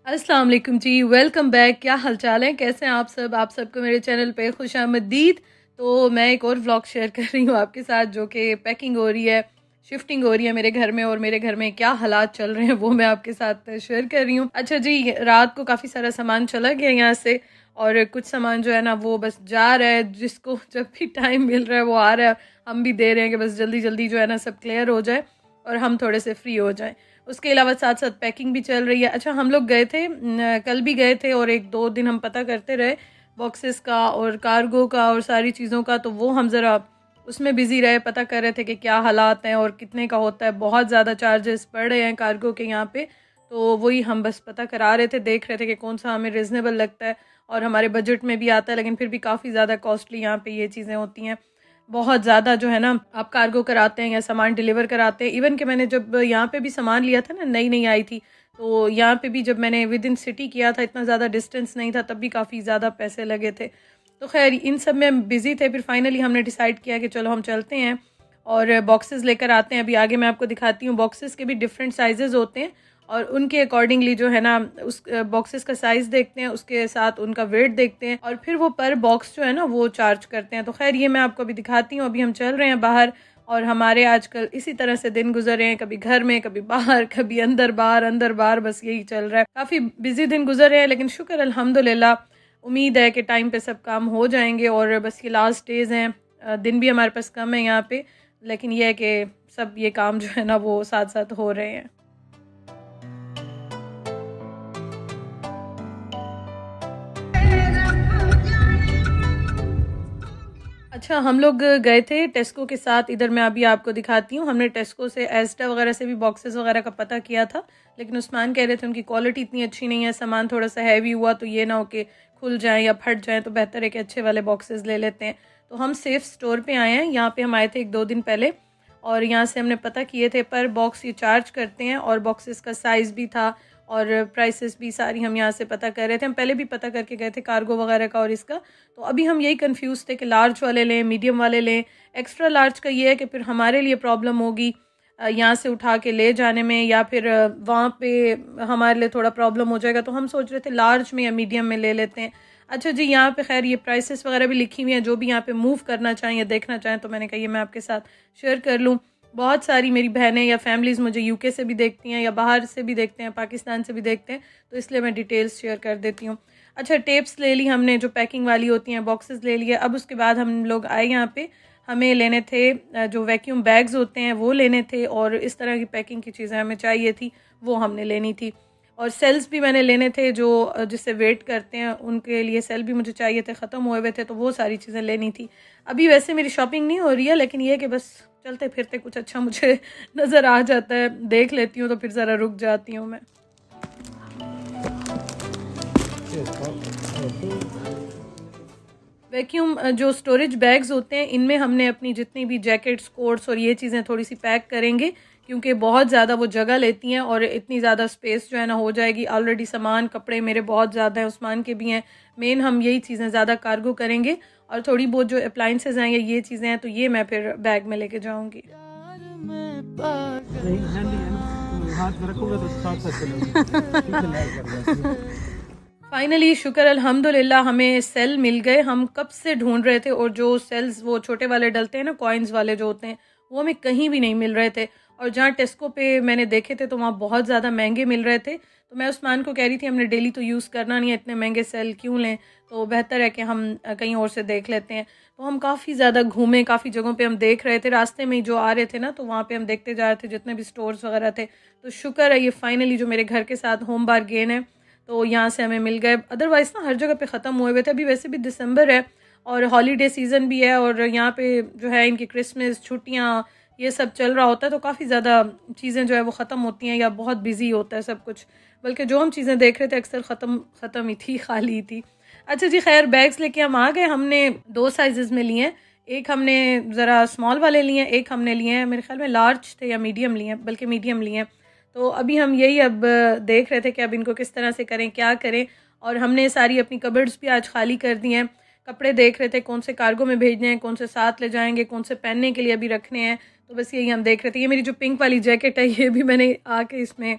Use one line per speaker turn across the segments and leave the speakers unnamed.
अस्सलाम वालेकुम जी, welcome back. क्या हाल चाल है, कैसे हैं आप सब? आप सबको मेरे चैनल पे खुशामदीद। तो मैं एक और व्लॉग शेयर कर रही हूँ आपके साथ, जो कि पैकिंग हो रही है, शिफ्टिंग हो रही है मेरे घर में, और मेरे घर में क्या हालात चल रहे हैं वो मैं आपके साथ शेयर कर रही हूँ। अच्छा जी, रात को काफ़ी सारा सामान चला गया यहाँ से, और कुछ सामान जो है ना वो बस जा रहा है, जिसको जब भी टाइम मिल रहा है वो आ रहा है। हम भी दे रहे हैं कि बस जल्दी जल्दी जो है ना सब क्लियर हो जाए और हम थोड़े से फ्री हो जाएं। उसके अलावा साथ साथ पैकिंग भी चल रही है। अच्छा, हम लोग गए थे कल भी गए थे, और 1-2 दिन हम पता करते रहे बॉक्सेस का और कार्गो का और सारी चीज़ों का। तो वो हम ज़रा उसमें बिज़ी रहे, पता कर रहे थे कि क्या हालात हैं और कितने का होता है। बहुत ज़्यादा चार्जेस पड़ रहे हैं कार्गो के यहाँ पे। तो वही हम बस पता करा रहे थे, देख रहे थे कि कौन सा हमें रिजनेबल लगता है और हमारे बजट में भी आता है, लेकिन फिर भी काफ़ी ज़्यादा कॉस्टली यहाँ पे ये चीज़ें होती हैं। बहुत ज़्यादा जो है ना, आप कार्गो कराते हैं या सामान डिलीवर कराते हैं। इवन कि मैंने जब यहाँ पे भी सामान लिया था ना, नई नई आई थी, तो यहाँ पे भी जब मैंने विद इन सिटी किया था, इतना ज़्यादा डिस्टेंस नहीं था, तब भी काफ़ी ज़्यादा पैसे लगे थे। तो खैर इन सब में बिज़ी थे। फिर फाइनली हमने डिसाइड किया कि चलो हम चलते हैं और बॉक्सेस लेकर आते हैं। अभी आगे मैं आपको दिखाती हूँ। बॉक्सेस के भी डिफरेंट साइजेज़ होते हैं, और उनके अकॉर्डिंगली जो है ना, उस बॉक्सेस का साइज़ देखते हैं, उसके साथ उनका वेट देखते हैं, और फिर वो पर बॉक्स जो है ना वो चार्ज करते हैं। तो खैर ये मैं आपको अभी दिखाती हूँ। अभी हम चल रहे हैं बाहर, और हमारे आजकल इसी तरह से दिन गुजर रहे हैं, कभी घर में, कभी बाहर, कभी अंदर बाहर, बस यही चल रहा है। काफ़ी बिजी दिन गुजर रहे हैं, लेकिन शुक्र अल्हम्दुलिल्लाह, उम्मीद है कि टाइम पे सब काम हो जाएंगे। और बस ये लास्ट डेज़ हैं, दिन भी हमारे पास कम है यहाँ पे, लेकिन यह है कि सब ये काम जो है ना वो साथ साथ हो रहे हैं। अच्छा, हम लोग गए थे टेस्को के साथ। इधर मैं अभी आपको दिखाती हूँ। हमने टेस्को से, एस्टा वगैरह से भी बॉक्सेस वगैरह का पता किया था, लेकिन उस्मान कह रहे थे उनकी क्वालिटी इतनी अच्छी नहीं है, सामान थोड़ा सा हैवी हुआ तो ये ना हो कि खुल जाएं या फट जाएं, तो बेहतर है कि अच्छे वाले बॉक्सेस ले लेते हैं। तो हम सेफ स्टोर पे आए हैं। यहाँ पे हम आए थे 1-2 दिन पहले, और यहाँ से हमने पता किए थे पर बॉक्स ये चार्ज करते हैं, और बॉक्सेस का साइज़ भी था और प्राइसेस भी सारी हम यहाँ से पता कर रहे थे। हम पहले भी पता करके गए थे कार्गो वगैरह का और इसका। तो अभी हम यही कंफ्यूज थे कि लार्ज वाले लें, मीडियम वाले लें। एक्स्ट्रा लार्ज का ये है कि फिर हमारे लिए प्रॉब्लम होगी यहाँ से उठा के ले जाने में, या फिर वहाँ पे हमारे लिए थोड़ा प्रॉब्लम हो जाएगा। तो हम सोच रहे थे लार्ज में या मीडियम में ले लेते हैं। अच्छा जी, यहाँ पे खैर ये प्राइसेस वगैरह भी लिखी हुई हैं, जो भी यहाँ पे मूव करना चाहें या देखना चाहें, तो मैंने कहा ये मैं आपके साथ शेयर कर लूँ। बहुत सारी मेरी बहनें या फैमिलीज़ मुझे यूके से भी देखती हैं, या बाहर से भी देखते हैं, पाकिस्तान से भी देखते हैं, तो इसलिए मैं डिटेल्स शेयर कर देती हूँ। अच्छा, टेप्स ले ली हमने, जो पैकिंग वाली होती हैं, बॉक्सेस ले लिए। अब उसके बाद हम लोग आए यहाँ पे, हमें लेने थे जो वैक्यूम बैग्स होते हैं वो लेने थे, और इस तरह की पैकिंग की चीज़ें हमें चाहिए थी, वो हमने लेनी थी। और सेल्स भी मैंने लेने थे, जो जिससे वेट करते हैं, उनके लिए सेल भी मुझे चाहिए थे, ख़त्म हुए हुए थे, तो वो सारी चीज़ें लेनी थी। अभी वैसे मेरी शॉपिंग नहीं हो रही है, लेकिन ये है कि बस चलते फिरते कुछ अच्छा मुझे नज़र आ जाता है, देख लेती हूँ, तो फिर ज़रा रुक जाती हूँ मैं। वैक्यूम जो स्टोरेज बैग्स होते हैं, इनमें हमने अपनी जितनी भी जैकेट्स, कोट्स और ये चीज़ें थोड़ी सी पैक करेंगे, क्योंकि बहुत ज़्यादा वो जगह लेती हैं और इतनी ज़्यादा स्पेस जो है ना हो जाएगी। ऑलरेडी सामान, कपड़े मेरे बहुत ज़्यादा हैं, उस्मान के भी हैं। मेन हम यही चीज़ें ज़्यादा कार्गो करेंगे, और थोड़ी बहुत जो अप्लाइंसेज हैं या ये चीज़ें हैं, तो ये मैं फिर बैग में लेके जाऊँगी। फाइनली शुक्र अल्हम्दुलिल्लाह, हमें सेल मिल गए। हम कब से ढूंढ रहे थे, और जो सेल्स वो छोटे वाले डलते हैं ना, कॉइन्स वाले जो होते हैं, वो हमें कहीं भी नहीं मिल रहे थे। और जहाँ टेस्को पे मैंने देखे थे, तो वहाँ बहुत ज़्यादा महंगे मिल रहे थे। तो मैं उस्मान को कह रही थी हमने डेली तो यूज़ करना नहीं है, इतने महंगे सेल क्यों लें, तो बेहतर है कि हम कहीं और से देख लेते हैं। तो हम काफ़ी ज़्यादा घूमे, काफ़ी जगहों पे हम देख रहे थे, रास्ते में ही जो आ रहे थे ना, तो वहाँ पे हम देखते जा रहे थे जितने भी स्टोर्स वगैरह थे। तो शुक्र है ये फाइनली जो मेरे घर के साथ होम बारगेन है, तो यहाँ से हमें मिल गए। अदरवाइज़ ना हर जगह पे ख़त्म हुए हुए थे। अभी वैसे भी दिसंबर है और हॉलीडे सीज़न भी है, और यहाँ पे जो है इनकी क्रिसमस छुट्टियाँ ये सब चल रहा होता है, तो काफ़ी ज़्यादा चीज़ें जो है वो ख़त्म होती हैं, या बहुत बिजी होता है सब कुछ। बल्कि जो हम चीज़ें देख रहे थे अक्सर ख़त्म ही थी, खाली थी। अच्छा जी, खैर बैग्स लेके हम आ गए। हमने 2 साइज़ में लिए हैं। एक हमने ज़रा स्मॉल वाले लिए हैं, एक हमने लिए हैं मेरे ख्याल में लार्ज थे या मीडियम लिए हैं, बल्कि मीडियम लिए हैं। तो अभी हम यही अब देख रहे थे कि अब इनको किस तरह से करें, क्या करें। और हमने सारी अपनी कबर्ड्स भी आज खाली कर दी हैं। कपड़े देख रहे थे कौन से कार्गो में भेजने हैं, कौन से साथ ले जाएंगे, कौन से पहनने के लिए अभी रखने हैं। तो बस यही हम देख रहे थे। ये मेरी जो पिंक वाली जैकेट है, ये भी मैंने आके इसमें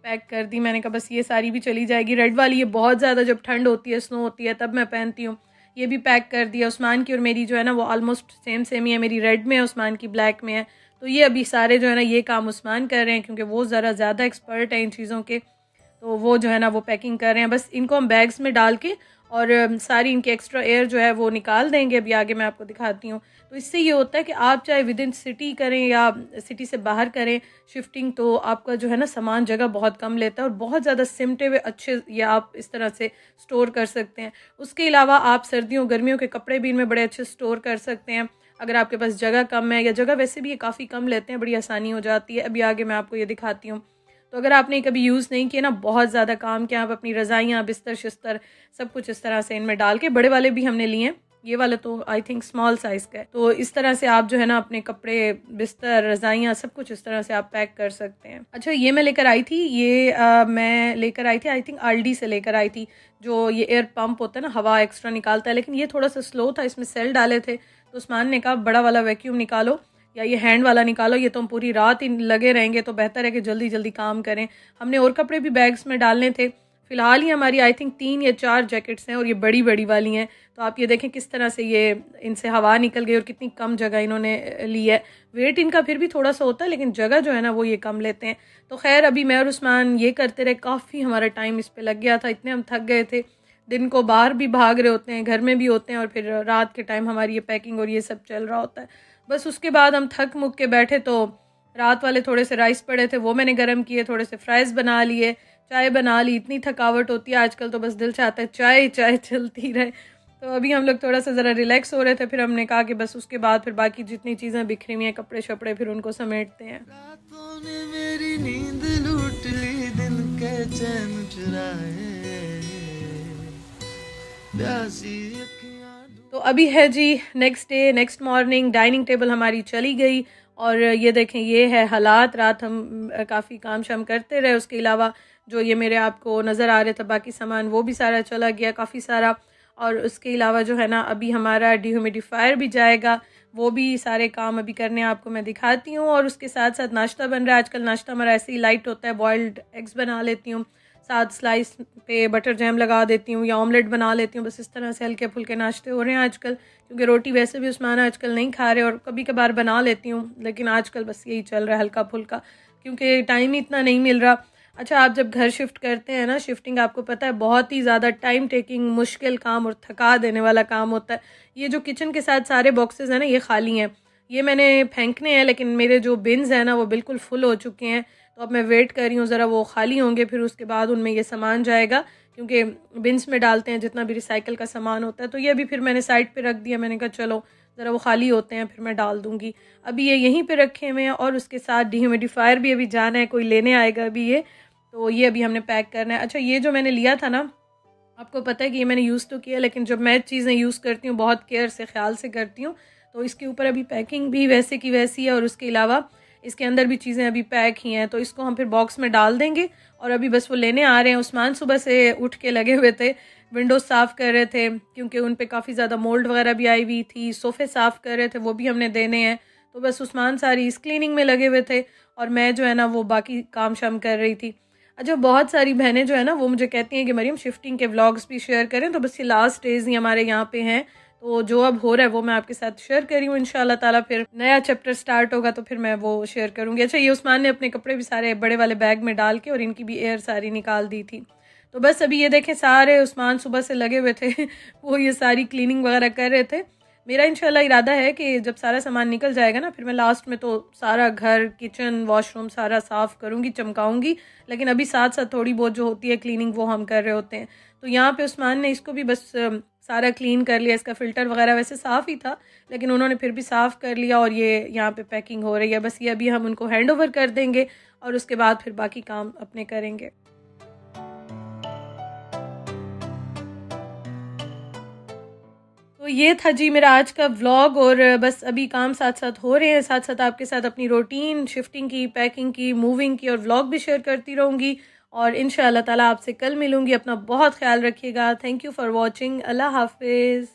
पैक कर दी। मैंने कहा बस ये सारी भी चली जाएगी। रेड वाली ये बहुत ज़्यादा जब ठंड होती है, स्नो होती है, तब मैं पहनती हूँ। ये भी पैक कर दिया। उस्मान की और मेरी जो है ना वो ऑलमोस्ट सेम सेम ही है। मेरी रेड में है, उस्मान की ब्लैक में है। तो ये अभी सारे जो है ना ये काम उस्मान कर रहे हैं, क्योंकि वो ज़रा ज़्यादा एक्सपर्ट है इन चीज़ों के। तो वो जो है ना वो पैकिंग कर रहे हैं। बस इनको हम बैग्स में डाल के और सारी इनकी एक्स्ट्रा एयर जो है वो निकाल देंगे। अभी आगे मैं आपको दिखाती हूँ। तो इससे ये होता है कि आप चाहे विद इन सिटी करें या सिटी से बाहर करें शिफ्टिंग, तो आपका जो है ना सामान जगह बहुत कम लेता है और बहुत ज़्यादा सिमटे हुए अच्छे या आप इस तरह से स्टोर कर सकते हैं। उसके अलावा आप सर्दियों गर्मियों के कपड़े भी इनमें बड़े अच्छे स्टोर कर सकते हैं। अगर आपके पास जगह कम है, या जगह वैसे भी ये काफ़ी कम लेते हैं, बड़ी आसानी हो जाती है। अभी आगे मैं आपको ये दिखाती हूँ। तो अगर आपने कभी यूज़ नहीं किया ना, बहुत ज़्यादा काम किया, आप अपनी रज़ाइयाँ, बिस्तर शिस्तर सब कुछ इस तरह से इनमें डाल के, बड़े वाले भी हमने लिए हैं, ये वाला तो आई थिंक स्मॉल साइज़ का है। तो इस तरह से आप जो है ना अपने कपड़े, बिस्तर, रज़ाइयाँ सब कुछ इस तरह से आप पैक कर सकते हैं। अच्छा, ये मैं लेकर आई थी, ये मैं लेकर आई थी आई थिंक आल्डी से लेकर आई थी। जो ये एयर पंप होता है ना, हवा एक्स्ट्रा निकालता है, लेकिन ये थोड़ा सा स्लो था, इसमें सेल डाले थे। तो उस्मान ने कहा बड़ा वाला वैक्यूम निकालो या ये हैंड वाला निकालो, ये तो हम पूरी रात ही लगे रहेंगे, तो बेहतर है कि जल्दी जल्दी काम करें। हमने और कपड़े भी बैग्स में डालने थे। फ़िलहाल ही हमारी आई थिंक 3 या 4 जैकेट्स हैं और ये बड़ी बड़ी वाली हैं। तो आप ये देखें किस तरह से ये इनसे हवा निकल गई और कितनी कम जगह इन्होंने ली है। वेट इनका फिर भी थोड़ा सा होता है, लेकिन जगह जो है ना वो ये कम लेते हैं। तो खैर अभी मैं और उस्मान ये करते रहे, काफ़ी हमारा टाइम इस पर लग गया था, इतने हम थक गए थे। दिन को बाहर भी भाग रहे होते हैं, घर में भी होते हैं, और फिर रात के टाइम हमारी ये पैकिंग और ये सब चल रहा होता है। बस उसके बाद हम थक मुक के बैठे, तो रात वाले थोड़े से राइस पड़े थे, वो मैंने गर्म किए, थोड़े से फ्राइज़ बना लिए, चाय बना ली। इतनी थकावट होती है आजकल, तो बस दिल चाहता है चाय चाय चलती रहे। तो अभी हम लोग थोड़ा सा ज़रा रिलैक्स हो रहे थे, फिर हमने कहा कि बस उसके बाद फिर बाकी जितनी चीज़ें बिखरी हुई हैं, कपड़े शपड़े, फिर उनको समेटते हैं।
रातों ने मेरी नींद लूट ली, दिन के चैन चुराए, प्यासी अखियां।
तो अभी है जी next day, next morning. Dining table हमारी चली गई और ये देखें ये है हालात। रात हम काफ़ी काम शाम करते रहे। उसके अलावा जो ये मेरे आपको नज़र आ रहे थे बाकी सामान, वो भी सारा चला गया काफ़ी सारा। और उसके अलावा जो है ना अभी हमारा डिह्यूमिडिफायर भी जाएगा, वो भी सारे काम अभी करने आपको मैं दिखाती हूँ। और उसके साथ साथ नाश्ता बन रहा है। आजकल नाश्ता हमारा ऐसे ही लाइट होता है, बॉइल्ड एग्स बना लेती हूँ, साथ स्लाइस पे बटर जैम लगा देती हूँ या ऑमलेट बना लेती हूँ। बस इस तरह से हल्के फुल्के नाश्ते हो रहे हैं आजकल, क्योंकि रोटी वैसे भी उस्मान आजकल नहीं खा रहे, और कभी कभार बना लेती हूँ, लेकिन आजकल बस यही चल रहा है हल्का फुल्का, क्योंकि टाइम ही इतना नहीं मिल रहा। अच्छा, आप जब घर शिफ्ट करते हैं ना, शिफ्टिंग आपको पता है बहुत ही ज़्यादा टाइम टेकिंग, मुश्किल काम और थका देने वाला काम होता है। ये जो किचन के साथ सारे बॉक्सेस हैं ना, ये खाली हैं, ये मैंने फेंकने हैं, लेकिन मेरे जो बिन्स हैं ना वो बिल्कुल फुल हो चुके हैं। तो अब मैं वेट कर रही हूँ ज़रा वो खाली होंगे, फिर उसके बाद उनमें ये सामान जाएगा, क्योंकि बिन्स में डालते हैं जितना भी रिसाइकिल का सामान होता है। तो ये अभी फिर मैंने साइड पे रख दिया। मैंने कहा चलो ज़रा वो खाली होते हैं फिर मैं डाल दूँगी। अभी ये यहीं पे रखे हुए हैं, और उसके साथ डिह्यूमिडिफायर भी अभी जाना है, कोई लेने आएगा अभी ये, तो ये अभी हमने पैक करना है। अच्छा, ये जो मैंने लिया था ना, आपको पता है कि ये मैंने यूज़ तो किया, लेकिन जब मैं चीज़ें यूज़ करती हूँ बहुत केयर से, ख्याल से करती हूँ। तो इसके ऊपर अभी पैकिंग भी वैसे की वैसी है, और उसके अलावा इसके अंदर भी चीज़ें अभी पैक ही हैं। तो इसको हम फिर बॉक्स में डाल देंगे, और अभी बस वो लेने आ रहे हैं। उस्मान सुबह से उठ के लगे हुए थे, विंडोज़ साफ़ कर रहे थे, क्योंकि उन पे काफ़ी ज़्यादा मोल्ड वगैरह भी आई हुई थी। सोफ़े साफ़ कर रहे थे, वो भी हमने देने हैं। तो बस उस्मान सारी इस क्लीनिंग में लगे हुए थे, और मैं जो है ना वो बाकी काम शाम कर रही थी। अच्छा, बहुत सारी बहनें जो है ना वो मुझे कहती हैं कि मरीम शिफ्टिंग के व्लॉग्स भी शेयर करें। तो बस ये लास्ट डेज़ ही हमारे यहाँ पे हैं, तो जो अब हो रहा है वो मैं आपके साथ शेयर कर रही हूँ। इंशाल्लाह ताला फिर नया चैप्टर स्टार्ट होगा तो फिर मैं वो शेयर करूँगी। अच्छा, ये उस्मान ने अपने कपड़े भी सारे बड़े वाले बैग में डाल के और इनकी भी एयर सारी निकाल दी थी। तो बस अभी ये देखें सारे उस्मान सुबह से लगे हुए थे वो ये सारी क्लीनिंग वगैरह कर रहे थे। मेरा इंशाल्लाह इरादा है कि जब सारा सामान निकल जाएगा ना, फिर मैं लास्ट में तो सारा घर, किचन, वॉशरूम सारा साफ़ करूँगी, चमकाऊँगी। लेकिन अभी साथ साथ थोड़ी बहुत जो होती है क्लीनिंग वो हम कर रहे होते हैं। तो यहाँ पे उस्मान ने इसको भी बस सारा क्लीन कर लिया। इसका फ़िल्टर वगैरह वैसे साफ़ ही था, लेकिन उन्होंने फिर भी साफ़ कर लिया, और ये यहाँ पे पैकिंग हो रही है। बस ये अभी हम उनको हैंड ओवर कर देंगे, और उसके बाद फिर बाकी काम अपने करेंगे। तो ये था जी मेरा आज का व्लॉग, और बस अभी काम साथ साथ हो रहे हैं, साथ साथ आपके साथ अपनी रूटीन शिफ्टिंग की, पैकिंग की, मूविंग की और व्लॉग भी शेयर करती रहूँगी। और इंशाअल्लाह ताला आपसे कल मिलूँगी। अपना बहुत ख्याल रखिएगा। Thank you for watching. अल्लाह हाफिज़।